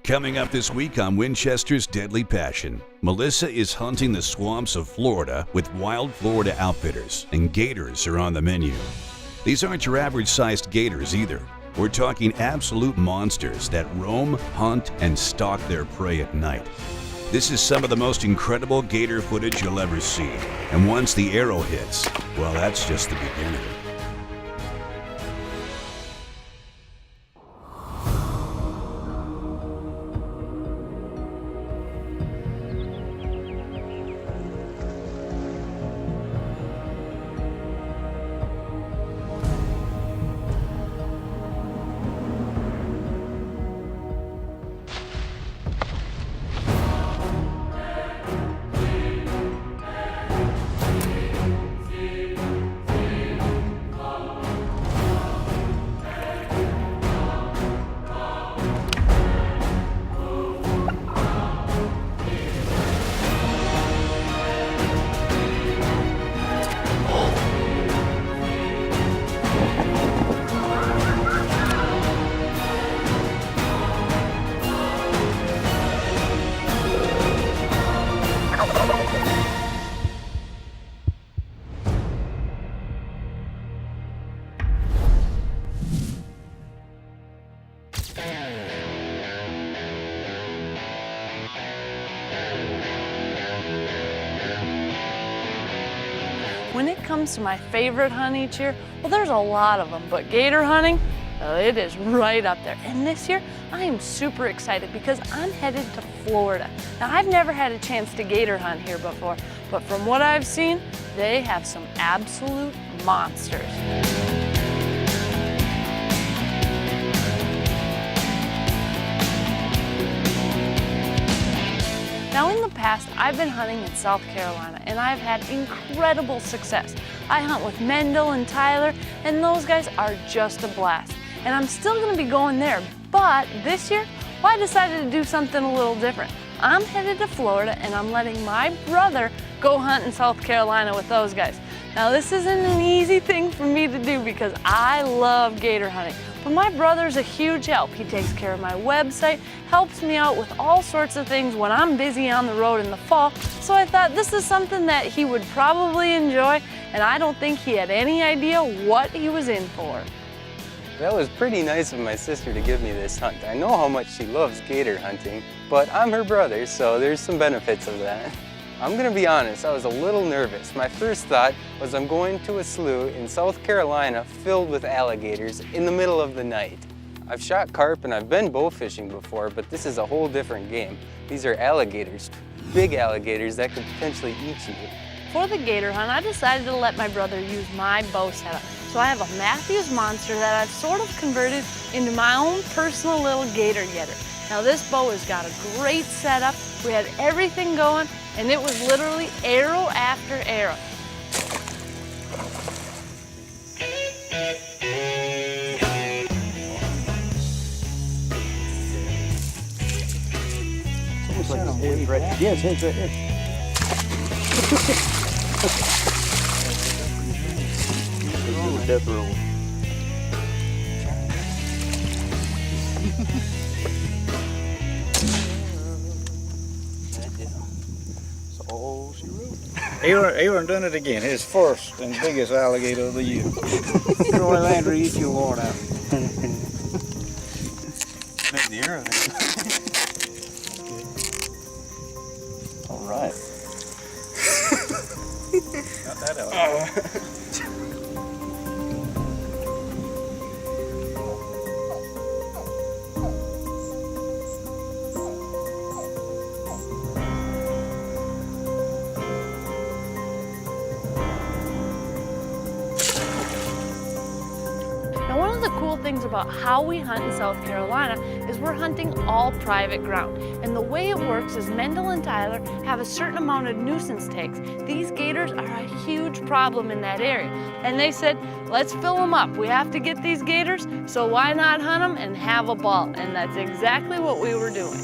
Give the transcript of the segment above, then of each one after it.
Coming up this week on Winchester's Deadly Passion, Melissa is hunting the swamps of Florida with Wild Florida Outfitters, and gators are on the menu. These aren't your average-sized gators either. We're talking absolute monsters that roam, hunt, and stalk their prey at night. This is some of the most incredible gator footage you'll ever see, and once the arrow hits, well, that's just the beginning. When it comes to my favorite hunt each year, well, there's a lot of them, but gator hunting, it is right up there. And this year, I am super excited because I'm headed to Florida. Now, I've never had a chance to gator hunt here before, but from what I've seen, they have some absolute monsters. Now, in the past, I've been hunting in South Carolina, and I've had incredible success. I hunt with Mendel and Tyler, and those guys are just a blast. And I'm still gonna be going there, but this year, well, I decided to do something a little different. I'm headed to Florida, and I'm letting my brother go hunt in South Carolina with those guys. Now, this isn't an easy thing for me to do because I love gator hunting. But my brother's a huge help. He takes care of my website, helps me out with all sorts of things when I'm busy on the road in the fall. So I thought this is something that he would probably enjoy, and I don't think he had any idea what he was in for. That was pretty nice of my sister to give me this hunt. I know how much she loves gator hunting, but I'm her brother, so there's some benefits of that. I'm gonna be honest, I was a little nervous. My first thought was I'm going to a slough in South Carolina filled with alligators in the middle of the night. I've shot carp and I've been bow fishing before, but this is a whole different game. These are alligators, big alligators that could potentially eat you. For the gator hunt, I decided to let my brother use my bow setup. So I have a Matthews Monster that I've sort of converted into my own personal little gator getter. Now, this bow has got a great setup. We had everything going, and it was literally arrow after arrow. Almost like his head's right. Yeah, his head's right here. Death roll. Oh, she wrote. Aaron done it again. His first and biggest alligator of the year. Roy Landry, eat your water out. Make the arrow. All right. Got that out. Now, one of the cool things about how we hunt in South Carolina is we're hunting all private ground. And the way it works is Mendel and Tyler have a certain amount of nuisance tags. These gators are a huge problem in that area. And they said, let's fill them up. We have to get these gators, so why not hunt them and have a ball? And that's exactly what we were doing.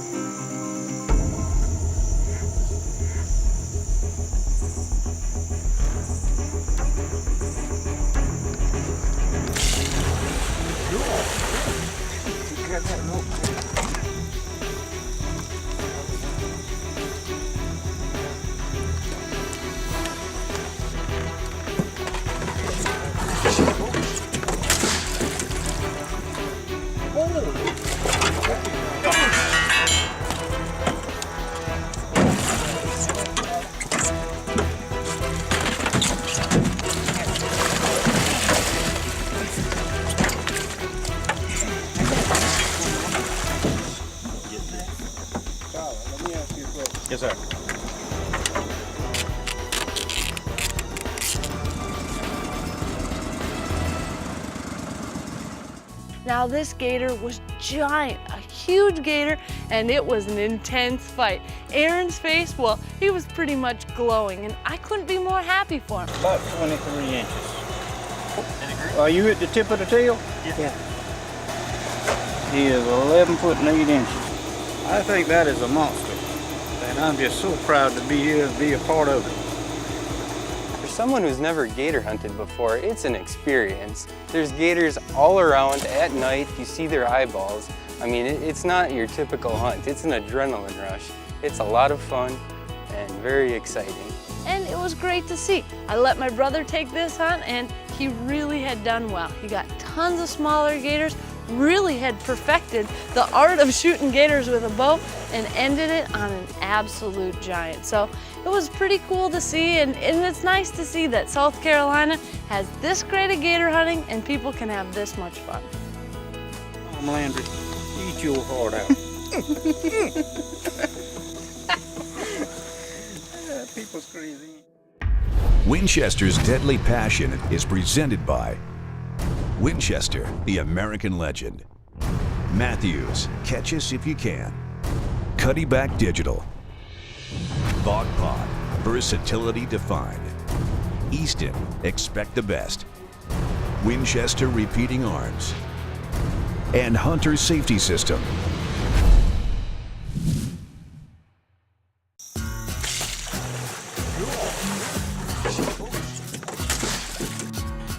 Yes, sir. Now this gator was giant, a huge gator, and it was an intense fight. Aaron's face, well, he was pretty much glowing, and I couldn't be more happy for him. About 23 inches. Are you at the tip of the tail? Yeah. He is 11 foot and 8 inches. I think that is a monster, and I'm just so proud to be here and be a part of it. For someone who's never gator hunted before, it's an experience. There's gators all around at night. You see their eyeballs. I mean, it's not your typical hunt. It's an adrenaline rush. It's a lot of fun and very exciting. And it was great to see. I let my brother take this hunt, and he really had done well. He got tons of smaller gators, really had perfected the art of shooting gators with a bow, and ended it on an absolute giant. So it was pretty cool to see, and it's nice to see that South Carolina has this great at gator hunting and people can have this much fun. Oh, Landry, eat your heart out. People's crazy. Winchester's Deadly Passion is presented by Winchester, the American legend. Matthews, catch us if you can. Cuddy Back Digital. Bog Pod, versatility defined. Easton, expect the best. Winchester Repeating Arms. And Hunter Safety System.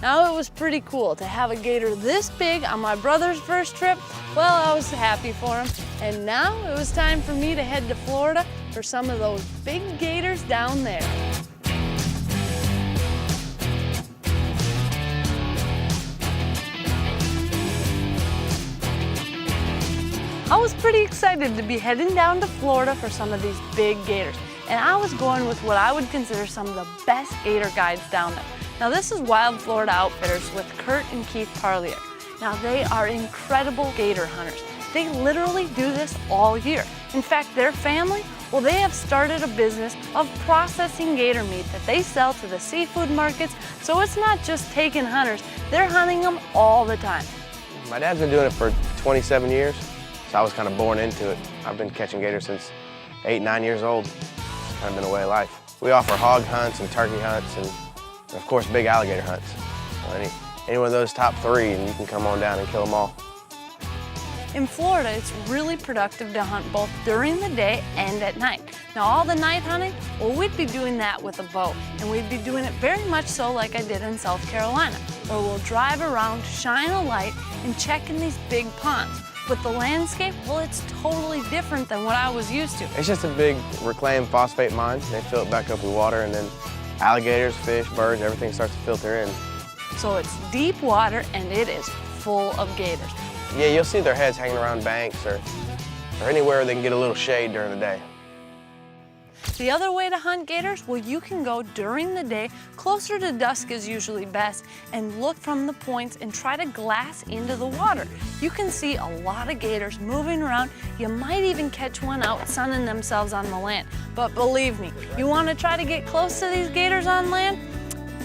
Now it was pretty cool to have a gator this big on my brother's first trip. Well, I was happy for him. And now it was time for me to head to Florida for some of those big gators down there. I was pretty excited to be heading down to Florida for some of these big gators. And I was going with what I would consider some of the best gator guides down there. Now this is Wild Florida Outfitters with Kurt and Keith Parlier. Now they are incredible gator hunters. They literally do this all year. In fact, their family, well, they have started a business of processing gator meat that they sell to the seafood markets. So it's not just taking hunters, they're hunting them all the time. My dad's been doing it for 27 years, so I was kind of born into it. I've been catching gators since 8, 9 years old. It's kind of been a way of life. We offer hog hunts and turkey hunts and of course, big alligator hunts. So any one of those top 3, and you can come on down and kill them all. In Florida, it's really productive to hunt both during the day and at night. Now, all the night hunting, well, we'd be doing that with a bow, and we'd be doing it very much so like I did in South Carolina, where we'll drive around, shine a light, and check in these big ponds. But the landscape, well, it's totally different than what I was used to. It's just a big reclaimed phosphate mine. They fill it back up with water, and then alligators, fish, birds, everything starts to filter in. So it's deep water and it is full of gators. Yeah, you'll see their heads hanging around banks or anywhere they can get a little shade during the day. The other way to hunt gators, well, you can go during the day, closer to dusk is usually best, and look from the points and try to glass into the water. You can see a lot of gators moving around. You might even catch one out sunning themselves on the land. But believe me, you want to try to get close to these gators on land?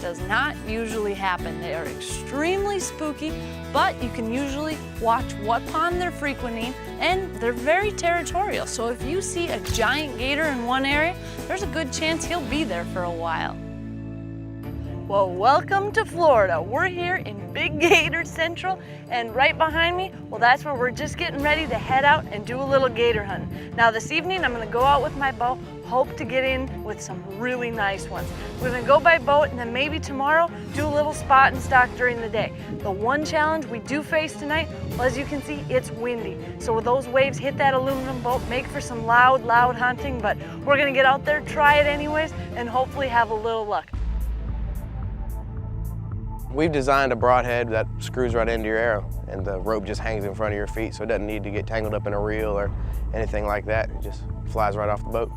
Does not usually happen. They are extremely spooky, but you can usually watch what pond they're frequenting, and they're very territorial. So if you see a giant gator in one area, there's a good chance he'll be there for a while. Well, welcome to Florida. We're here in Big Gator Central, and right behind me, well, that's where we're just getting ready to head out and do a little gator hunting. Now this evening, I'm gonna go out with my bow, hope to get in with some really nice ones. We're gonna go by boat, and then maybe tomorrow, do a little spot and stock during the day. The one challenge we do face tonight, well, as you can see, it's windy. So with those waves hit that aluminum boat, make for some loud hunting, but we're gonna get out there, try it anyways, and hopefully have a little luck. We've designed a broadhead that screws right into your arrow, and the rope just hangs in front of your feet, so it doesn't need to get tangled up in a reel or anything like that. It just flies right off the boat.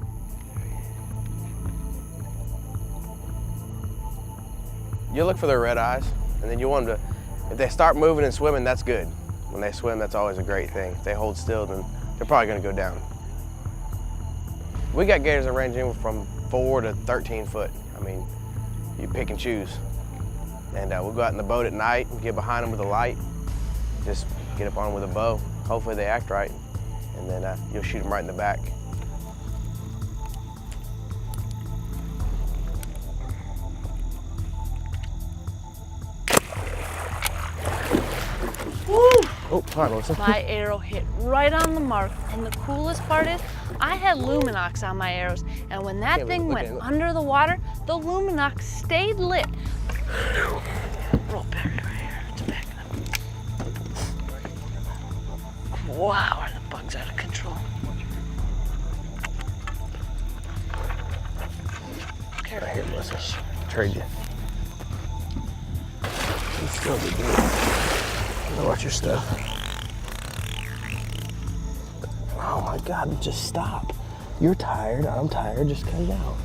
You look for their red eyes, and then you want them to, if they start moving and swimming, that's good. When they swim, that's always a great thing. If they hold still, then they're probably gonna go down. We got gators that range in from 4 to 13 foot. I mean, you pick and choose. And we'll go out in the boat at night and get behind them with a light. Just get up on them with a bow. Hopefully they act right. And then you'll shoot them right in the back. Oh, sorry, Melissa. My arrow hit right on the mark, and the coolest part is I had Luminox on my arrows, and when that thing went under the water, the Luminox stayed lit. Roll back right here, it's backing up. Wow, are the bugs out of control. Right here, Melissa. Trade you. You still be good. Watch your stuff. Oh my God, just stop. You're tired, I'm tired, just come down.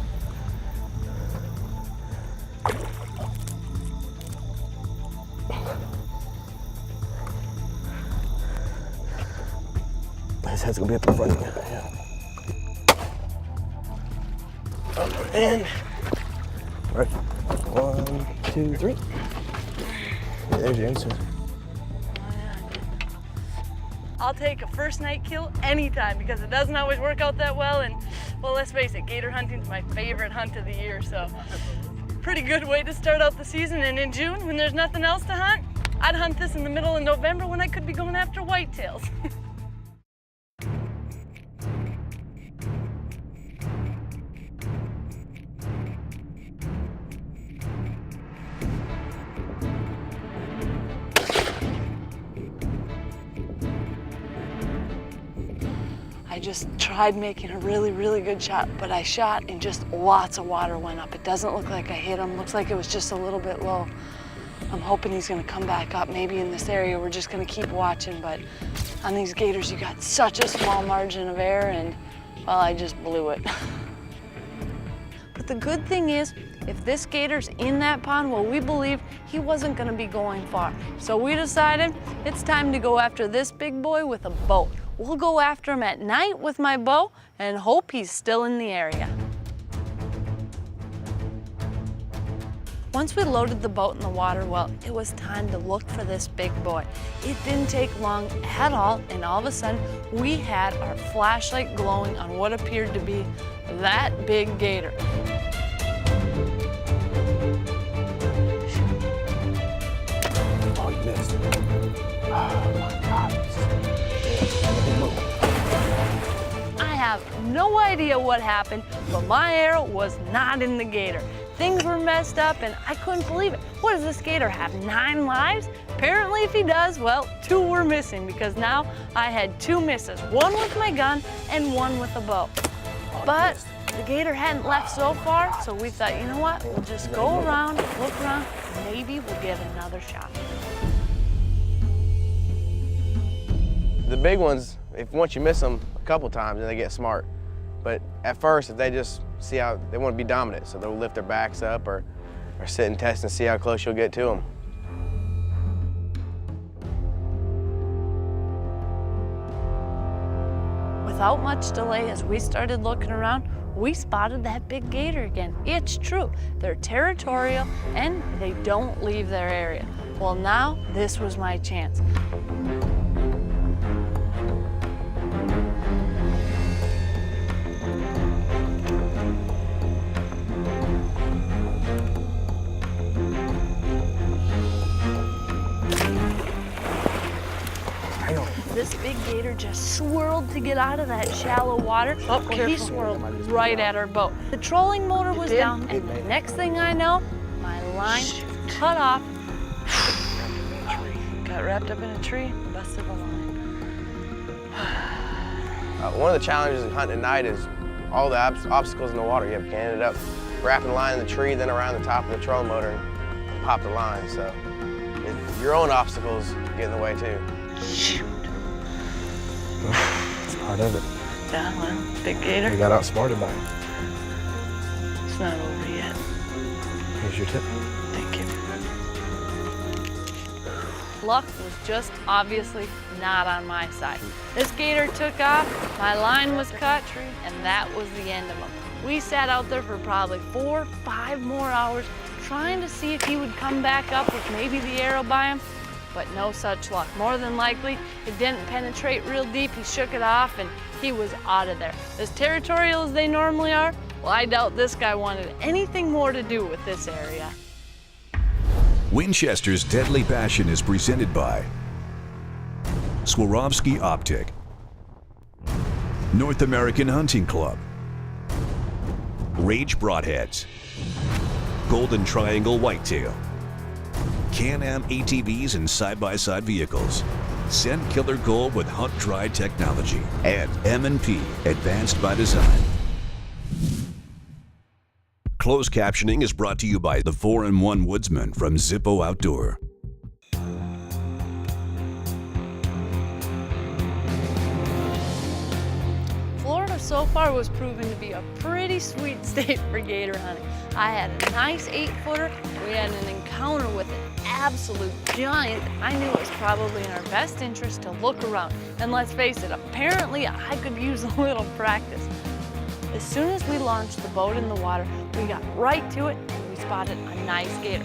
His head's gonna be up in front of you. Yeah. And, all right, 1, 2, 3. Yeah, there's your answer. I'll take a first night kill anytime because it doesn't always work out that well, and well, let's face it, gator hunting's my favorite hunt of the year, so pretty good way to start out the season. And in June, when there's nothing else to hunt, I'd hunt this in the middle of November when I could be going after whitetails. I just tried making a really, really good shot, but I shot and just lots of water went up. It doesn't look like I hit him. Looks like it was just a little bit low. I'm hoping he's gonna come back up maybe in this area. We're just gonna keep watching, but on these gators, you got such a small margin of error, and well, I just blew it. But the good thing is, if this gator's in that pond, well, we believed he wasn't gonna be going far. So we decided it's time to go after this big boy with a boat. We'll go after him at night with my bow and hope he's still in the area. Once we loaded the boat in the water, well, it was time to look for this big boy. It didn't take long at all, and all of a sudden, we had our flashlight glowing on what appeared to be that big gator. Oh, you missed. Oh my God. I have no idea what happened, but my arrow was not in the gator. Things were messed up and I couldn't believe it. What does this gator have, 9 lives? Apparently if he does, well, 2 were missing because now I had 2 misses, 1 with my gun and 1 with a bow. But the gator hadn't left so far, so we thought, you know what, we'll just go around, look around, maybe we'll get another shot. The big ones, if once you miss them a couple times, then they get smart. But at first, if they just see how, they want to be dominant, so they'll lift their backs up or sit and test and see how close you'll get to them. Without much delay, as we started looking around, we spotted that big gator again. It's true, they're territorial and they don't leave their area. Well, now this was my chance. This big gator just swirled to get out of that shallow water. Oh, well, he swirled right at our boat. The trolling motor was down, and the next thing I know, my line cut off. Got wrapped up in a tree, busted the line. One of the challenges in hunting at night is all the obstacles in the water. You can end up wrapping the line in the tree, then around the top of the trolling motor and pop the line. So your own obstacles get in the way too. Shoot. It's part of it. Yeah, well, big gator. You got outsmarted by it. It's not over yet. Here's your tip. Thank you. luck was just obviously not on my side. This gator took off, my line was cut, and that was the end of him. We sat out there for probably 4 or 5 more hours trying to see if he would come back up with maybe the arrow by him, but no such luck. More than likely, it didn't penetrate real deep. He shook it off and he was out of there. As territorial as they normally are, well, I doubt this guy wanted anything more to do with this area. Winchester's Deadly Passion is presented by Swarovski Optic, North American Hunting Club, Rage Broadheads, Golden Triangle Whitetail, Can-Am ATVs and side-by-side vehicles, Scent Killer Gold with Hunt Dry technology, and M&P Advanced by Design. Closed captioning is brought to you by the 4-in-1 Woodsman from Zippo Outdoor. Florida so far was proven to be a pretty sweet state for gator hunting. I had a nice 8-footer. We had an encounter with an absolute giant. I knew it was probably in our best interest to look around. And let's face it, apparently I could use a little practice. As soon as we launched the boat in the water, we got right to it and we spotted a nice gator.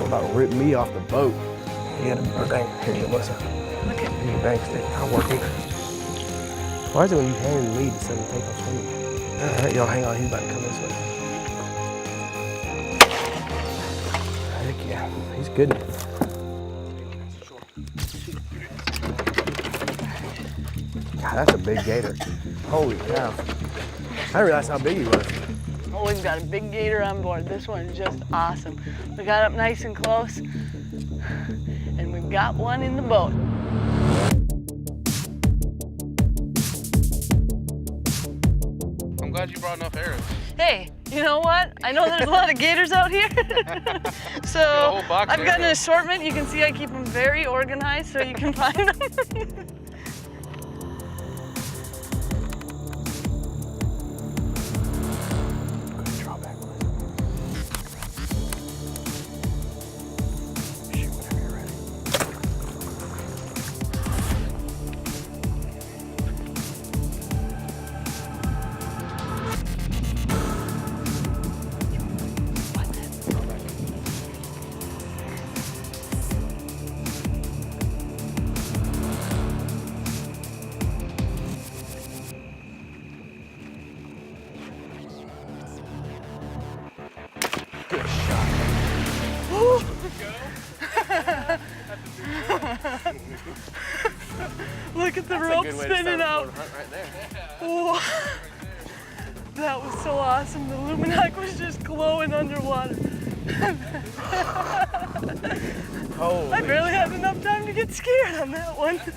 About rip me off the boat. You got a bang. Here you go, Melissa. Look at Here you bang stick. I'll work him. Why is it when you hand me to suddenly take off swimming? All right, y'all hang on. He's about to come this way. Heck yeah, he's good. God, that's a big gator. Holy cow. I didn't realize how big he was. Oh, we've got a big gator on board. This one is just awesome. We got up nice and close, and we've got one in the boat. I'm glad you brought enough arrows. Hey, you know what? I know there's a lot of gators out here. So whole box I've of got an arrows. assortment. You can see I keep them very organized so you can find them. Look at the rope spinning out. Right there. Whoa. That was so awesome. The Luminac was just glowing underwater. Holy I barely had enough time to get scared on that one. Yeah,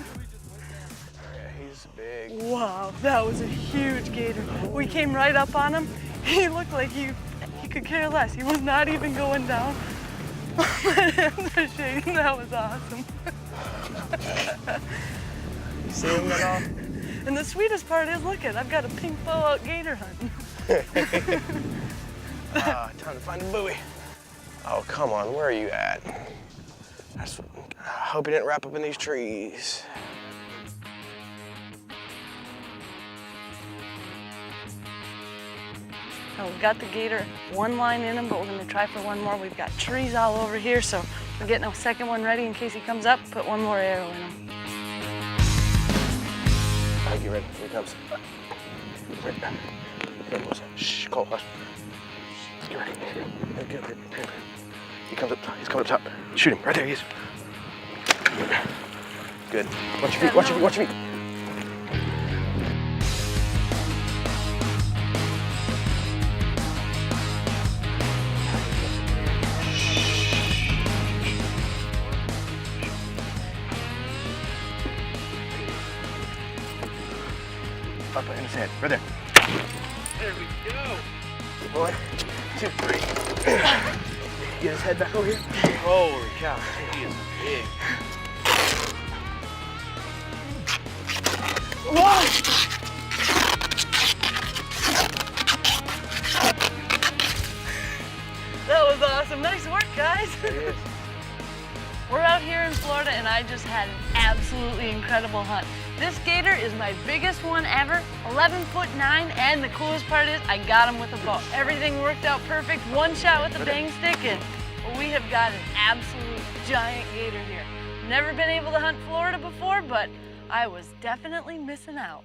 he's big. Wow, that was a huge gator. We came right up on him. He looked like he could care less. He was not even going down. My hands are shaking. That was awesome. You see him at all? And the sweetest part is, look at, I've got a pink bow out gator hunting. Time to find a buoy. Oh, come on, where are you at? I hope you didn't wrap up in these trees. Now we've got the gator, one line in him, but we're gonna try for one more. We've got trees all over here, so we're getting a second one ready in case he comes up, put one more arrow in him. All right, get ready, here he comes. Right. Here, Melissa. Shh, Cole, hush. Get ready. Here. He comes up top. He's coming up top. Shoot him. Right there he is. Good. Watch your feet. Watch your feet. Watch your feet. Up in his head. Right there. There we go. 1, 2, 3. Get his head back over here. Holy cow, he is big. That was awesome. Nice work, guys. We're out here in Florida and I just had an absolutely incredible hunt. This gator is my biggest one ever, 11'9", and the coolest part is I got him with a bow. Everything worked out perfect, one shot with the bang stick, and we have got an absolute giant gator here. Never been able to hunt Florida before, but I was definitely missing out.